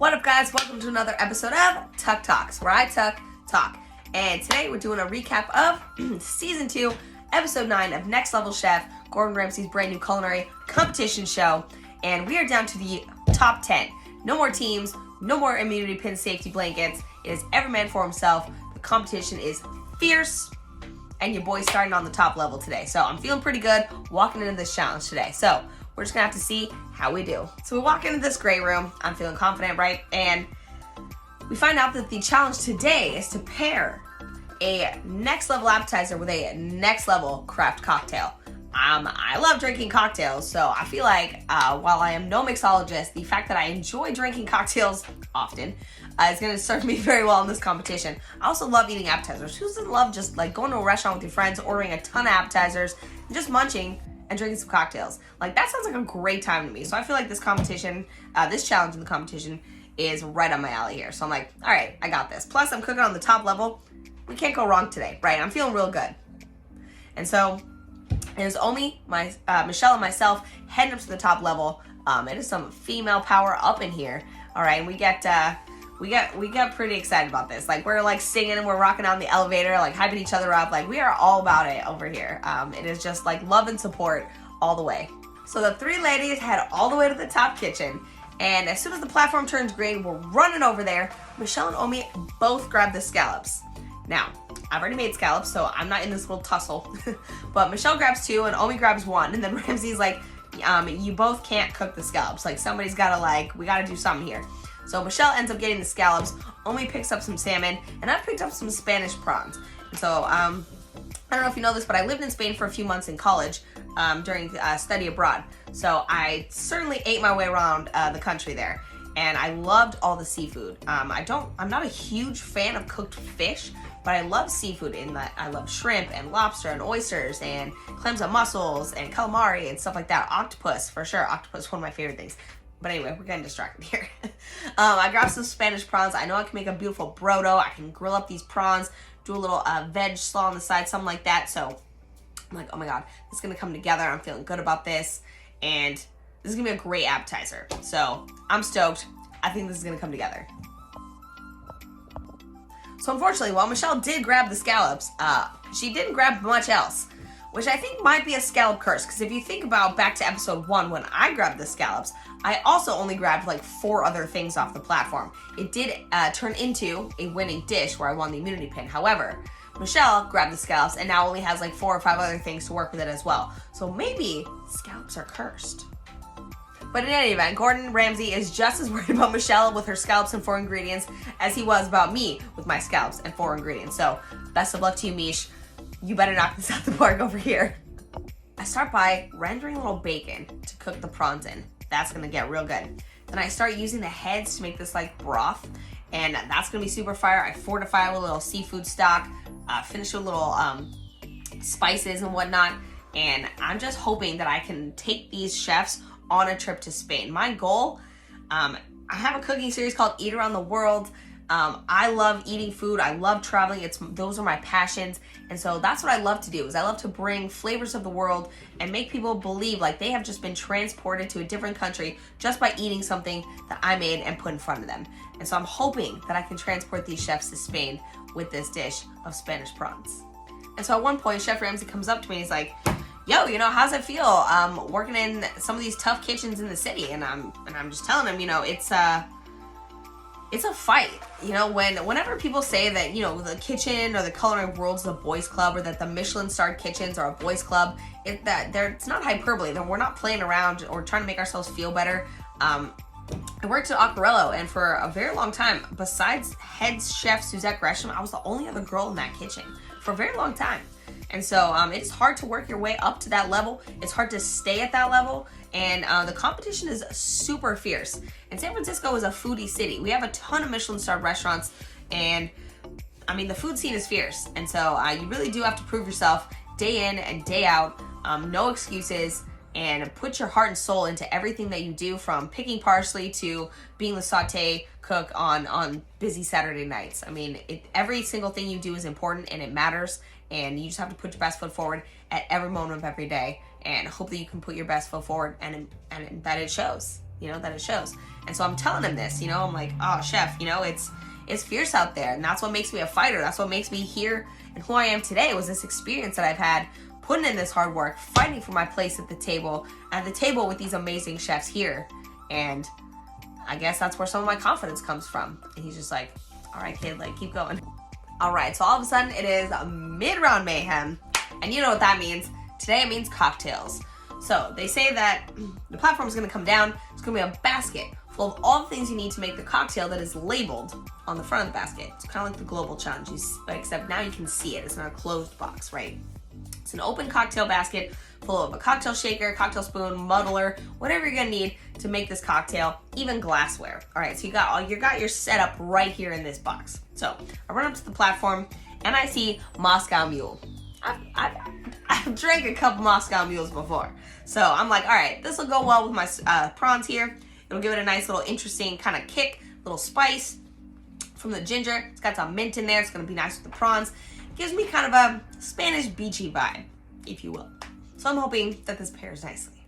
What up, guys? Welcome to another episode of Tuck Talks, where I talk. And today we're doing a recap of Season 2, Episode 9 of Next Level Chef, Gordon Ramsay's brand new culinary competition show. And we are down to the top 10. No more teams, no more immunity pin safety blankets. It is every man for himself. The competition is fierce. And your boy's starting on the top level today. So I'm feeling pretty good walking into this challenge today. So we're just gonna have to see how we do. So we walk into this gray room. I'm feeling confident, right? And we find out that the challenge today is to pair a next level appetizer with a next level craft cocktail. I love drinking cocktails, so I feel like while I am no mixologist, the fact that I enjoy drinking cocktails often is going to serve me very well in this competition. I also love eating appetizers. Who doesn't love just like going to a restaurant with your friends, ordering a ton of appetizers, and just munching and drinking some cocktails? Like, that sounds like a great time to me. So I feel like this competition, this challenge in the competition is right on my alley here. So I'm like, all right, I got this. Plus, I'm cooking on the top level. We can't go wrong today, right? I'm feeling real good. And so it is Omi, Michelle, and myself heading up to the top level. It is some female power up in here. All right, and we get pretty excited about this. Like, we're like singing and we're rocking on the elevator, like hyping each other up. Like, we are all about it over here. It is just like love and support all the way. So the three ladies head all the way to the top kitchen. And as soon as the platform turns green, we're running over there. Michelle and Omi both grab the scallops. Now, I've already made scallops, so I'm not in this little tussle. But Michelle grabs two and Omi grabs one. And then Ramsay's like, you both can't cook the scallops. Like, somebody's gotta we gotta do something here. So Michelle ends up getting the scallops. Omi picks up some salmon. And I picked up some Spanish prawns. So, I don't know if you know this, but I lived in Spain for a few months in college during study abroad. So I certainly ate my way around the country there. And I loved all the seafood. I'm not a huge fan of cooked fish, but I love seafood in that I love shrimp and lobster and oysters and clams and mussels and calamari and stuff like that. Octopus, for sure. Octopus is one of my favorite things. But anyway, we're getting distracted here. I grabbed some Spanish prawns. I know I can make a beautiful brodo. I can grill up these prawns, do a little veg slaw on the side, something like that. So I'm like, oh my God, this is going to come together. I'm feeling good about this. And this is going to be a great appetizer. So I'm stoked. I think this is going to come together. So unfortunately, while Michelle did grab the scallops, she didn't grab much else, which I think might be a scallop curse. Because if you think about back to episode 1, when I grabbed the scallops, I also only grabbed like 4 other things off the platform. It did turn into a winning dish where I won the immunity pin. However, Michelle grabbed the scallops and now only has like 4 or 5 other things to work with it as well. So maybe scallops are cursed. But in any event, Gordon Ramsay is just as worried about Michelle with her scallops and 4 ingredients as he was about me with my scallops and 4 ingredients. So best of luck to you, Mish. You better knock this out the park over here. I start by rendering a little bacon to cook the prawns in. That's gonna get real good. Then I start using the heads to make this like broth, and that's gonna be super fire. I fortify with a little seafood stock, finish with little spices and whatnot, and I'm just hoping that I can take these chefs on a trip to Spain. My goal, I have a cooking series called Eat Around the World. I love eating food. I love traveling. Those are my passions. And so that's what I love to do, is I love to bring flavors of the world and make people believe like they have just been transported to a different country just by eating something that I made and put in front of them. And so I'm hoping that I can transport these chefs to Spain with this dish of Spanish prawns. And so at one point, Chef Ramsay comes up to me and he's like, yo, how's it feel working in some of these tough kitchens in the city? And I'm just telling him, it's a fight. Whenever people say that, the kitchen or the culinary world's a boys club, or that the Michelin-starred kitchens are a boys club, it's not hyperbole. We're not playing around or trying to make ourselves feel better. I worked at Aquarello, and for a very long time, besides head chef Suzette Gresham, I was the only other girl in that kitchen for a very long time. And so it's hard to work your way up to that level. It's hard to stay at that level. And the competition is super fierce. And San Francisco is a foodie city. We have a ton of Michelin-starred restaurants. And, the food scene is fierce. And so you really do have to prove yourself day in and day out. No excuses. And put your heart and soul into everything that you do, from picking parsley to being the sauté cook on busy Saturday nights. Every single thing you do is important and it matters. And you just have to put your best foot forward at every moment of every day and hope that you can put your best foot forward and that it shows. that it shows. And so I'm telling him this, I'm like, oh, chef, it's fierce out there. And that's what makes me a fighter. That's what makes me here. And who I am today was this experience that I've had, putting in this hard work, fighting for my place at the table with these amazing chefs here. And I guess that's where some of my confidence comes from. And he's just like, all right, kid, like, keep going. All right, so all of a sudden it is mid-round mayhem. And you know what that means. Today it means cocktails. So they say that the platform is going to come down. It's going to be a basket full of all the things you need to make the cocktail that is labeled on the front of the basket. It's kind of like the global challenge, except now you can see it. It's not a closed box, right? It's an open cocktail basket full of a cocktail shaker, cocktail spoon, muddler, whatever you're gonna need to make this cocktail, even glassware. All right, so you got your setup right here in this box. So I run up to the platform and I see Moscow Mule. I've drank a couple Moscow Mules before. So I'm like, all right, this will go well with my prawns here. It'll give it a nice little interesting kind of kick, little spice from the ginger. It's got some mint in there. It's gonna be nice with the prawns. It gives me kind of a Spanish beachy vibe, if you will. So I'm hoping that this pairs nicely.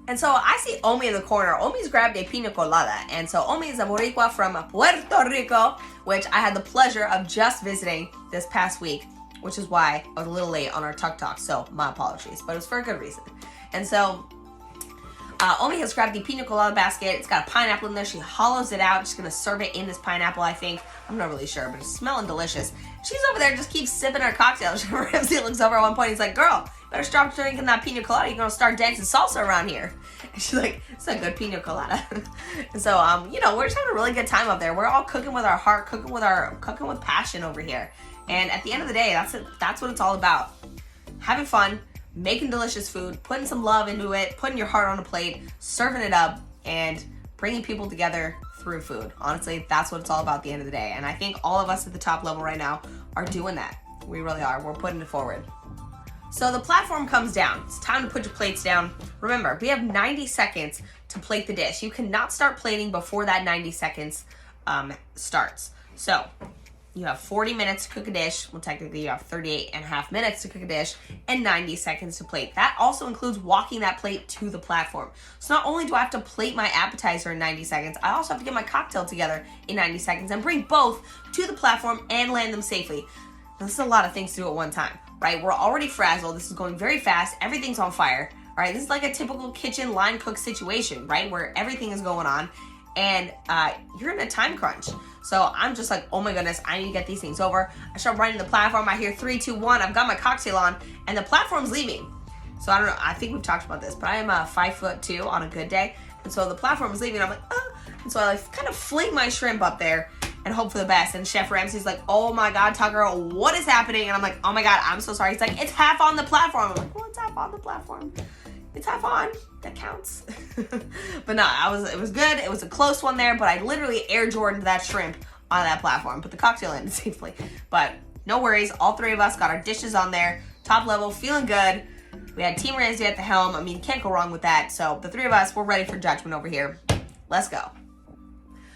And so I see Omi in the corner. Omi's grabbed a pina colada. And so Omi is a Boricua from Puerto Rico, which I had the pleasure of just visiting this past week, which is why I was a little late on our Tuck Talk. So my apologies, but it was for a good reason. And so Omi has grabbed the pina colada basket. It's got a pineapple in there. She hollows it out. She's going to serve it in this pineapple, I think. I'm not really sure, but it's smelling delicious. She's over there just keeps sipping her cocktail. Ramsay looks over at one point. He's like, girl, better stop drinking that pina colada. You're going to start dancing salsa around here. And she's like, it's a good pina colada. And so, we're just having a really good time up there. We're all cooking with our heart, cooking with passion over here. And at the end of the day, that's what it's all about. Having fun, making delicious food, putting some love into it, putting your heart on a plate, serving it up, and bringing people together through food. Honestly, that's what it's all about at the end of the day. And I think all of us at the top level right now are doing that. We really are. We're putting it forward. So the platform comes down. It's time to put your plates down. Remember, we have 90 seconds to plate the dish. You cannot start plating before that 90 seconds starts. So you have 40 minutes to cook a dish. Well, technically you have 38 and a half minutes to cook a dish and 90 seconds to plate. That also includes walking that plate to the platform. So not only do I have to plate my appetizer in 90 seconds, I also have to get my cocktail together in 90 seconds and bring both to the platform and land them safely. Now, this is a lot of things to do at one time, right? We're already frazzled. This is going very fast. Everything's on fire, all right? This is like a typical kitchen line cook situation, right? Where everything is going on and you're in a time crunch. So I'm just like, oh my goodness, I need to get these things over. I start running the platform. I hear 3, 2, 1. I've got my cocktail on and the platform's leaving. So I don't know. I think we've talked about this, but I am 5'2" on a good day. And so the platform is leaving. I'm like, oh. And so I kind of fling my shrimp up there and hope for the best. And Chef Ramsay's like, oh my God, Tucker, what is happening? And I'm like, oh my God, I'm so sorry. He's like, it's half on the platform. I'm like, well, it's half on the platform. It's half on. That counts. But no, it was good. It was a close one there, but I literally Air Jordaned that shrimp on that platform. Put the cocktail in safely. But no worries. All three of us got our dishes on there. Top level, feeling good. We had Team Ramsay at the helm. I mean, can't go wrong with that. So the three of us, we're ready for judgment over here. Let's go.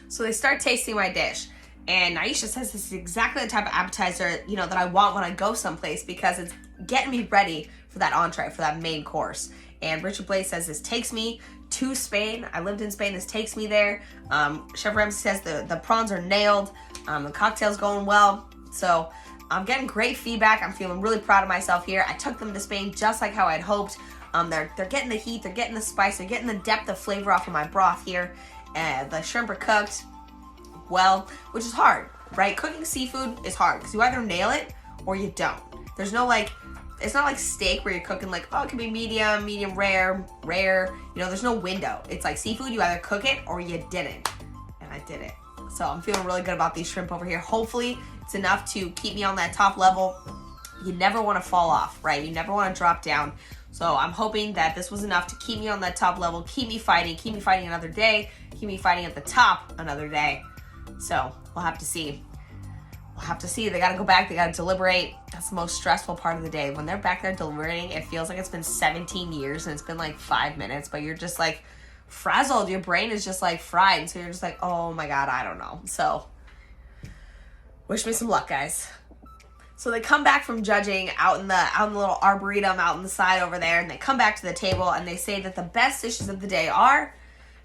So they start tasting my dish. And Aisha says this is exactly the type of appetizer, that I want when I go someplace because it's getting me ready for that entree, for that main course. And Richard Blaze says this takes me to Spain. I lived in Spain. This takes me there. Chef Ramsay says the prawns are nailed. The cocktail's going well. So I'm getting great feedback. I'm feeling really proud of myself here. I took them to Spain just like how I'd hoped. They're getting the heat. They're getting the spice. They're getting the depth of flavor off of my broth here. The shrimp are cooked well, which is hard, right? Cooking seafood is hard because you either nail it or you don't. There's no it's not like steak where you're cooking it can be medium rare. There's no window. It's like seafood, you either cook it or you didn't. And I did it. So I'm feeling really good about these shrimp over here. Hopefully it's enough to keep me on that top level. You never want to fall off, right? You never want to drop down. So I'm hoping that this was enough to keep me on that top level, keep me fighting another day, keep me fighting at the top another day. So we'll have to see. They got to go back. They got to deliberate. That's the most stressful part of the day. When they're back there deliberating, it feels like it's been 17 years and it's been 5 minutes, but you're just frazzled. Your brain is just fried. And so you're just oh my God, I don't know. So wish me some luck, guys. So they come back from judging out in the little arboretum out on the side over there, and they come back to the table and they say that the best dishes of the day are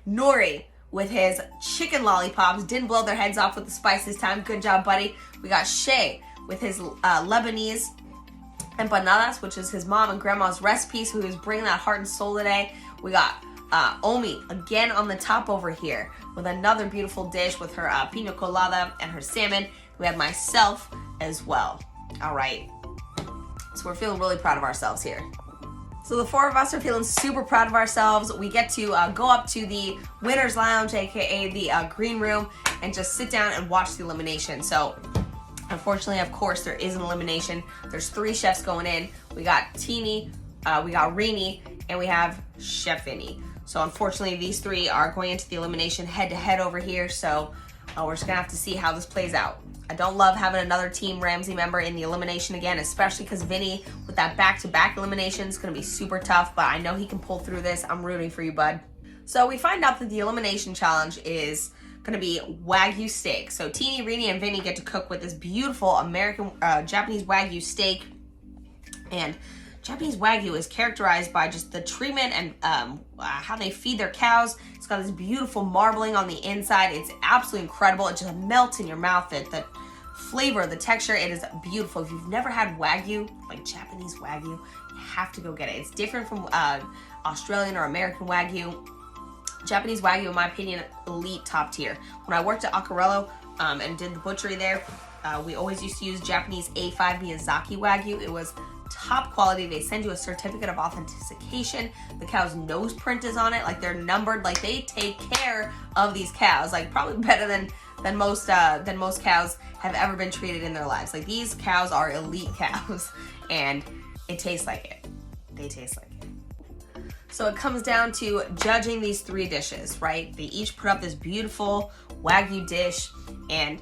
nori, with his chicken lollipops. Didn't blow their heads off with the spice this time. Good job, buddy. We got Shay with his Lebanese empanadas, which is his mom and grandma's recipe, so he was bringing that heart and soul today. We got Omi again on the top over here with another beautiful dish with her pina colada and her salmon. We have myself as well. All right, so we're feeling really proud of ourselves here. So the four of us are feeling super proud of ourselves. We get to go up to the winner's lounge, aka the green room, and just sit down and watch the elimination. So unfortunately, of course, there is an elimination. There's 3 chefs going in. We got Teeny, we got Rini, and we have Chef Vinny. So unfortunately, these 3 are going into the elimination head-to-head over here. So we're just gonna have to see how this plays out. I don't love having another Team Ramsay member in the elimination again, especially because Vinny, with that back-to-back elimination, is gonna be super tough, but I know he can pull through this. I'm rooting for you, bud. So we find out that the elimination challenge is gonna be Wagyu steak. So Teeny, Rini, and Vinny get to cook with this beautiful Japanese Wagyu steak. And Japanese Wagyu is characterized by just the treatment and how they feed their cows. It's got this beautiful marbling on the inside. It's absolutely incredible. It just melts in your mouth. The flavor, the texture, it is beautiful. If you've never had Wagyu, like Japanese Wagyu, you have to go get it. It's different from Australian or American Wagyu. Japanese Wagyu, in my opinion, elite, top tier. When I worked at Accarello and did the butchery there, we always used to use Japanese A5 Miyazaki Wagyu. It was top quality. They send you a certificate of authentication. The cow's nose print is on it. Like, they're numbered. Like, they take care of these cows. Like, probably better than most cows have ever been treated in their lives. Like, these cows are elite cows, and it tastes like it. They taste like it. So it comes down to judging these 3 dishes, right? They each put up this beautiful Wagyu dish, and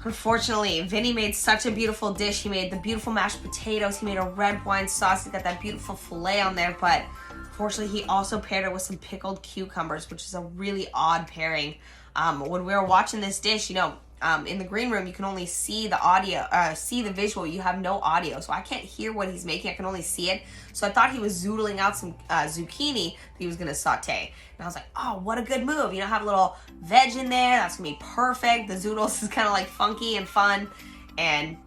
unfortunately, Vinny made such a beautiful dish. He made the beautiful mashed potatoes. He made a red wine sauce. He got that beautiful filet on there, but unfortunately, he also paired it with some pickled cucumbers, which is a really odd pairing. When we were watching this dish, in the green room, you can only see the audio, see the visual. You have no audio, so I can't hear what he's making. I can only see it. So I thought he was zoodling out some zucchini that he was gonna saute. And I was like, oh, what a good move. Have a little veg in there. That's gonna be perfect. The zoodles is kind of like funky and fun. And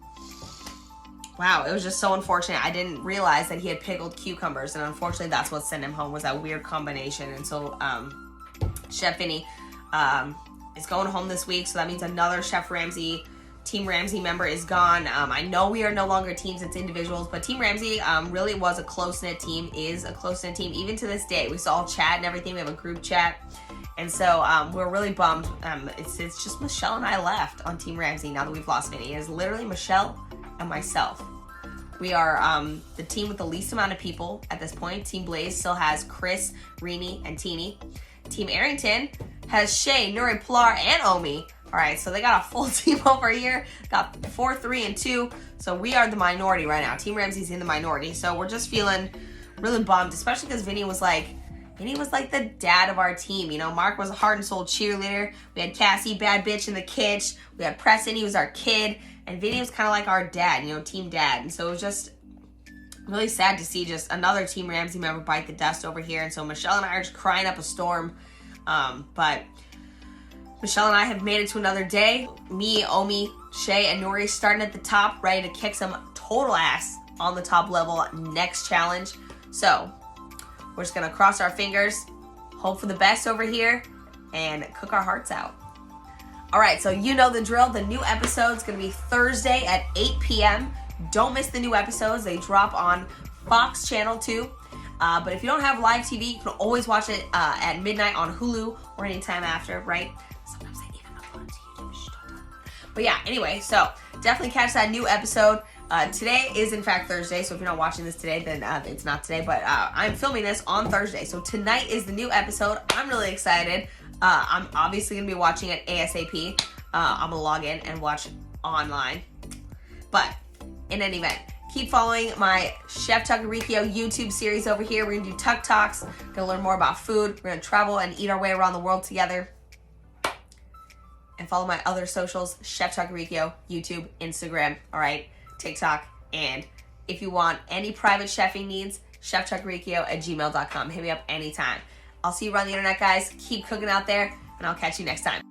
wow, it was just so unfortunate. I didn't realize that he had pickled cucumbers. And unfortunately, that's what sent him home, was that weird combination. And so Chef Vinny is going home this week. So that means another Chef Ramsay, Team Ramsay member is gone. I know we are no longer teams, it's individuals, but Team Ramsay really was a close-knit team, is a close-knit team, even to this day. We still chat and everything. We have a group chat. And so we're really bummed. It's just Michelle and I left on Team Ramsay now that we've lost Vinny. It is literally Michelle and myself. We are the team with the least amount of people at this point. Team Blaze still has Chris, Rini, and Teeny. Team Arrington has Shay, Nuri, Pilar, and Omi. All right, so they got a full team over here. Got 4, 3, and 2. So we are the minority right now. Team Ramsay's in the minority. So we're just feeling really bummed, especially because Vinny was like the dad of our team. Mark was a heart and soul cheerleader. We had Cassie, bad bitch in the kitchen. We had Preston, he was our kid. And Vinny was kind of like our dad, team dad. And so it was just really sad to see just another Team Ramsay member bite the dust over here. And so Michelle and I are just crying up a storm. But Michelle and I have made it to another day. Me, Omi, Shay, and Nuri starting at the top, ready to kick some total ass on the top level next challenge. So we're just gonna cross our fingers, hope for the best over here, and cook our hearts out. All right, so you know the drill. The new episode is gonna be Thursday at 8 p.m. Don't miss the new episodes. They drop on Fox Channel 2. But if you don't have live TV, you can always watch it at midnight on Hulu or anytime after, right? Sometimes I even upload it to YouTube. But yeah, anyway, so definitely catch that new episode. Today is in fact Thursday, so if you're not watching this today, then it's not today, but I'm filming this on Thursday. So tonight is the new episode. I'm really excited. I'm obviously going to be watching it ASAP. I'm going to log in and watch online. But in any event, keep following my Chef Tuckericchio YouTube series over here. We're going to do Tuck Talks. Going to learn more about food. We're going to travel and eat our way around the world together. And follow my other socials, Chef Tuckericchio, YouTube, Instagram, all right, TikTok. And if you want any private chefing needs, cheftuckericchio@gmail.com. Hit me up anytime. I'll see you around the internet, guys. Keep cooking out there. and I'll catch you next time.